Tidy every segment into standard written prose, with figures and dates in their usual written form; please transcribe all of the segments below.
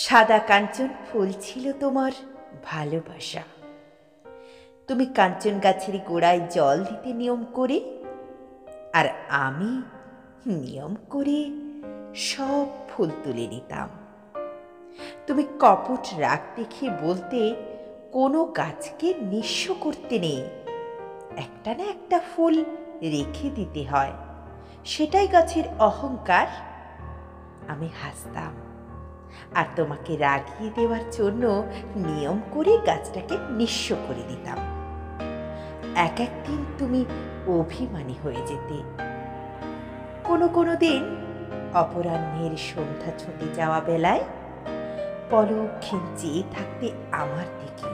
সাদা কাঞ্চন ফুল ছিল তোমার ভালোবাসা। তুমি কাঞ্চন গাছের গোড়ায় জল দিতে নিয়ম করে, আর আমি নিয়ম করে সব ফুল তুলে নিতাম। তুমি কপট রাগ দেখিয়ে বলতে, কোনো গাছকে নিঃস্ব করতে নেই, একটা না একটা ফুল রেখে দিতে হয়, সেটাই গাছের অহংকার। আমি হাসতাম, আর তোমাকে রাগিয়ে দেওয়ার জন্য নিয়ম করে গাছটাকে নিঃস্ব করে দিতাম। এক একদিন তুমি অভিমানী হয়ে যেতে। কোনো দিন অপরাহ্নের সন্ধ্যা ছুটে যাওয়া বেলায় পলকহীন চেয়ে থাকতে আমার দিকে।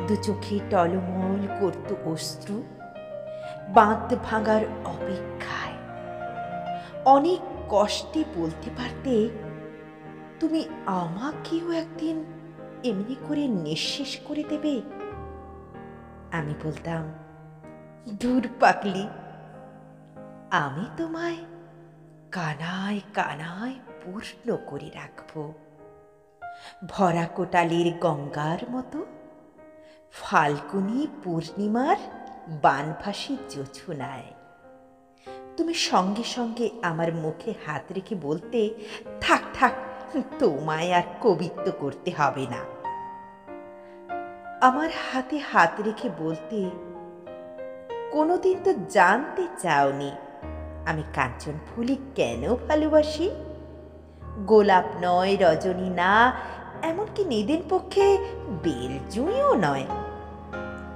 দু চোখে টলমল করত অশ্রু, বাঁধ ভাঙার অপেক্ষায়। অনেক কষ্টে বলতে পারতে, তুমি আমাকেও একদিন এমনি করে নিঃশেষ করে দেবে। আমি বলতাম, দূর পাগলি, আমি তোমায় কানায় কানায় পূর্ণ করে রাখব, ভরা কোটালের গঙ্গার মতো, ফাল্গুনী পূর্ণিমার বানভাসী জোছনায়। তুমি সঙ্গে সঙ্গে আমার মুখে হাত রেখে বলতে, থাক থাক, তোমায় আর কবিত্ব করতে হবে না। আমার হাতে হাত রেখে বলতে, কোনোদিন তো জানতে চাওনি আমি কাঞ্চন ফুলই কেন ভালোবাসি। গোলাপ নয়, রজনী না, এমনকি নিদেন পক্ষে বেলজুঁইও নয়।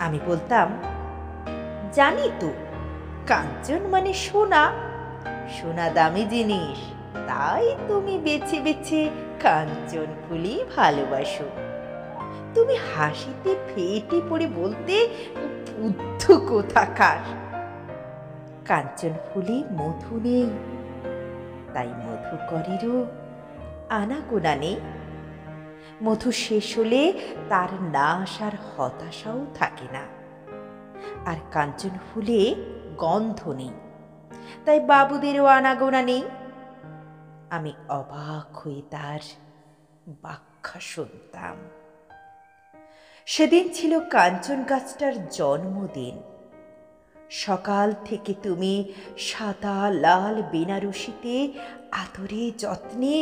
আমি বলতাম, জানি তো, কাঞ্চন মানে সোনা, সোনা দামি জিনিস, তাই তুমি বেছে বেছে কাঞ্চন ফুলই ভালোবাসো। তুমি হাসিতে ফেটে পড়ে বলতে, বুদ্ধ কোথাকার, কাঞ্চন ফুলে মধু নেই, তাই মধুকরেরও আনাগোনা নেই। মধু শেষ হলে তার না আসার হতাশাও থাকে না। আর কাঞ্চন ফুলে গন্ধ নেই, তাই বাবুদেরও আনাগোনা নেই। আমি অবাক হয়ে তার ব্যাখ্যা শুনতাম। সেদিন ছিল কাঞ্চন গাছটার জন্মদিন। সকাল থেকে তুমি সাদা লাল বেনারসিতে আদরে যত্নে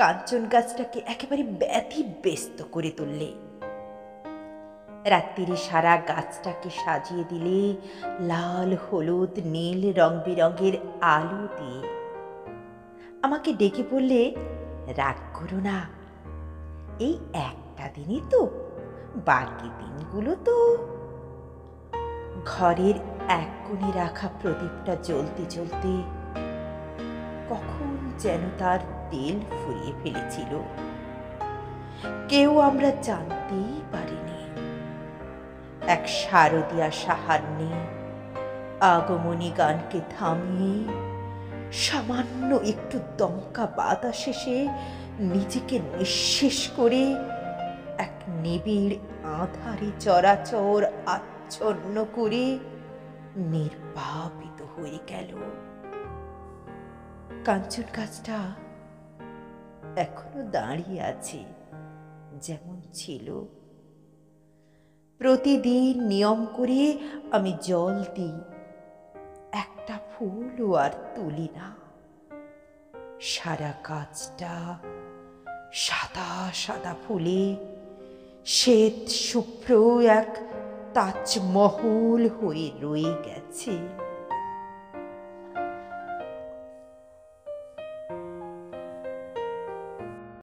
কাঞ্চন গাছটাকে একেবারে ব্যতিব্যস্ত করে তুললে। রাত্রিরে সারা গাছটাকে সাজিয়ে দিলে লাল, হলুদ, নীল রং বেরঙের আলো দিয়ে। আমাকে ডেকে বললে, রাগ করো না, এই একটা দিনই তো, বাকি দিনগুলো তো। ঘরের এক কোণে রাখা প্রদীপটা জ্বলতে জ্বলতে কখন যেন তার তেল ফুরিয়ে ফেলেছিল, কেউ আমরা জানতেই পারিনি। এক শারদীয়া সাহান্যে আগমনী গানকে থামিয়ে সামান্য একটু দমকা বাতাস এসে নিজেকে নিঃশেষ করে এক নিবিড় আঁধারে চরাচর আচ্ছন্ন করে নির্বাপিত হয়ে গেল। কাঞ্চন গাছটা এখনো দাঁড়িয়ে আছে যেমন ছিল। প্রতিদিন নিয়ম করে আমি জল দিই, একটা ফুলও আর তুলি না। সারা গাছটা সাদা সাদা ফুলে শ্বেত শুভ্র এক তাজমহল হয়ে রয়ে গেছে।